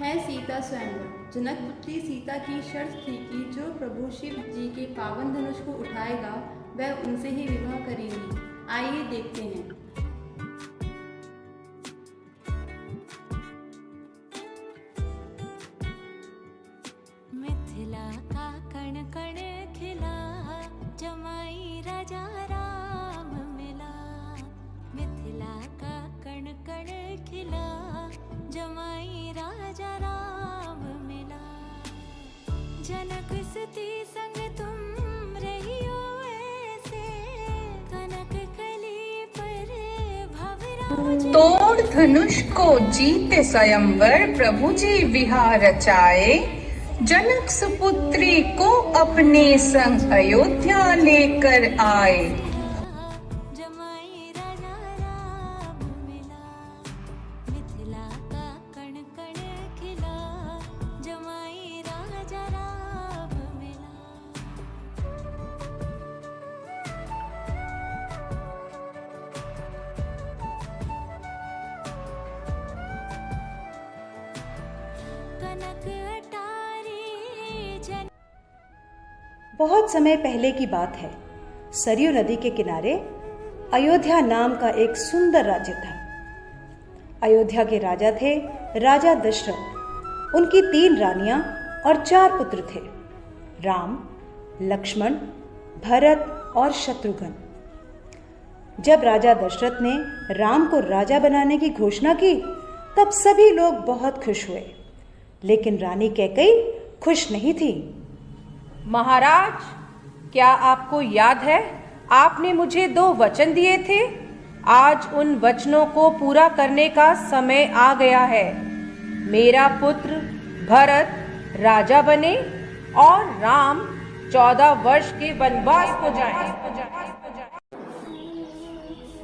है सीता स्वयंवर। जनक पुत्री सीता की शर्त थी कि जो प्रभु शिव जी के पावन धनुष को उठाएगा वह उनसे ही विवाह करेगी। आइए देखते हैं। मिथिला का कण कण खिला, जमाई राजा राम मिला। मिथिला का कण कण खिला, जमाई राजा राम मिला। जनक सती संग तुम रहियो ऐसे, कनक कली पर भवराज। तोड़ धनुष को जीते स्वयंवर, प्रभु जी विहार रचाए। जनक सुपुत्री को अपने संग अयोध्या लेकर आए। जमाई राजा राम मिला। मिथिला का कण कण खिला, जमाई राजा राम मिला। कनक अटारी जन। बहुत समय पहले की बात है। सरयू नदी के किनारे अयोध्या नाम का एक सुंदर राज्य था। अयोध्या के राजा थे राजा दशरथ। उनकी 3 रानियां और 4 पुत्र थे, राम, लक्ष्मण, भरत और शत्रुघ्न। जब राजा दशरथ ने राम को राजा बनाने की घोषणा की तब सभी लोग बहुत खुश हुए, लेकिन रानी कैकेयी खुश नहीं थी। महाराज, क्या आपको याद है आपने मुझे 2 वचन दिए थे? आज उन वचनों को पूरा करने का समय आ गया है। मेरा पुत्र भरत राजा बने और राम 14 वर्ष के वनवास को जाए।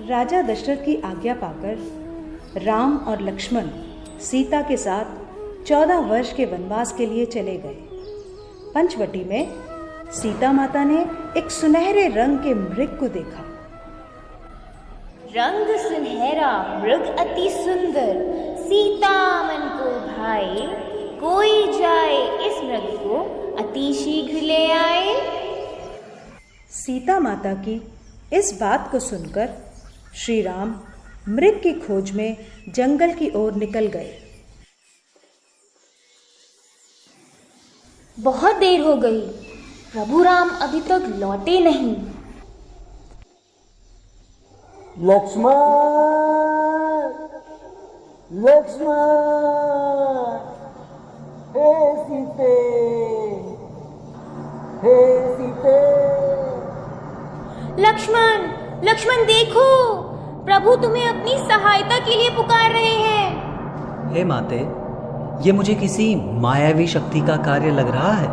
राजा दशरथ की आज्ञा पाकर राम और लक्ष्मण सीता के साथ 14 वर्ष के वनवास के लिए चले गए। पंचवटी में सीता माता ने एक सुनहरे रंग के मृग को देखा। रंग सुनहरा मृग अति सुंदर, सीता मन को भाए। कोई जाए इस मृग को अति शीघ्र ले आए। सीता माता की इस बात को सुनकर श्री राम मृग की खोज में जंगल की ओर निकल गए। बहुत देर हो गई, प्रभु राम अभी तक लौटे नहीं। लक्ष्मण, लक्ष्मण, हे सीते, हे सीते। लक्ष्मण, लक्ष्मण देखो, प्रभु तुम्हें अपनी सहायता के लिए पुकार रहे हैं। हे माते, ये मुझे किसी मायावी शक्ति का कार्य लग रहा है।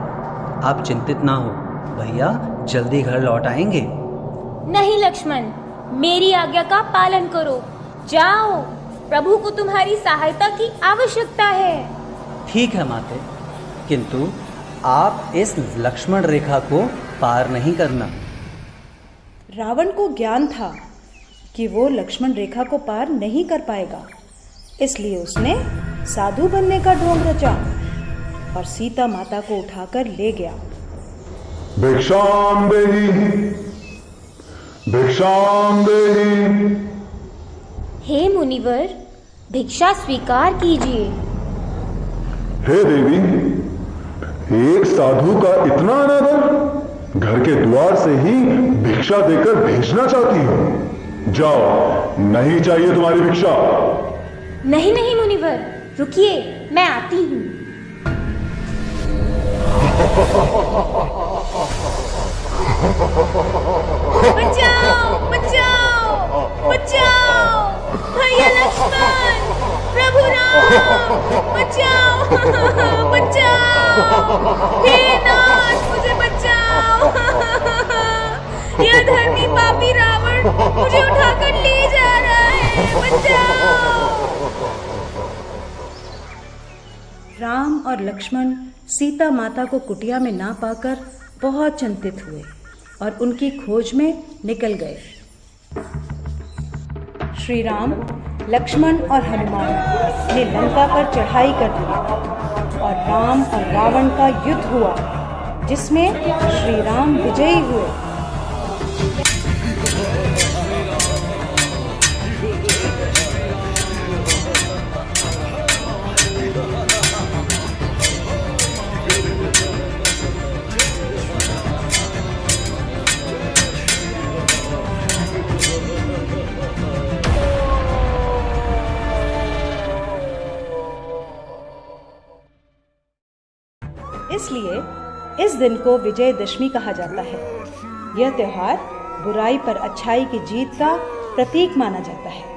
आप चिंतित ना हो, भैया जल्दी घर लौट आएंगे। नहीं लक्ष्मण, मेरी आज्ञा का पालन करो। जाओ, प्रभु को तुम्हारी सहायता की आवश्यकता है। ठीक है माते, किंतु आप इस लक्ष्मण रेखा को पार नहीं करना। रावण को ज्ञान था कि वो लक्ष्मण रेखा को पार नहीं कर पाएगा, इसलिए उसने साधु बनने का ढोंग रचा और सीता माता को उठाकर ले गया। भिक्षाम देहि, भिक्षाम देहि। हे मुनिवर, भिक्षा स्वीकार कीजिए। हे देवी, एक साधु का इतना अनादर, घर के द्वार से ही भिक्षा देकर भेजना चाहती हो। जाओ, नहीं चाहिए तुम्हारी भिक्षा। नहीं नहीं मुनिवर, रुकिए, मैं आती हूँ। बचाओ, बचाओ, बचाओ, भैया लक्ष्मण, प्रभु राम, बचाओ, बचाओ, हे नाथ, मुझे बचाओ। यह धर्मी पापी रावण मुझे उठाकर ले जा रहा है, बचाओ। राम और लक्ष्मण सीता माता को कुटिया में ना पाकर बहुत चिंतित हुए और उनकी खोज में निकल गए। श्री राम, लक्ष्मण और हनुमान ने लंका पर चढ़ाई कर दी। और राम और रावण का युद्ध हुआ, जिसमें श्री राम विजयी हुए। इसलिए इस दिन को विजयदशमी कहा जाता है। यह त्योहार बुराई पर अच्छाई की जीत का प्रतीक माना जाता है।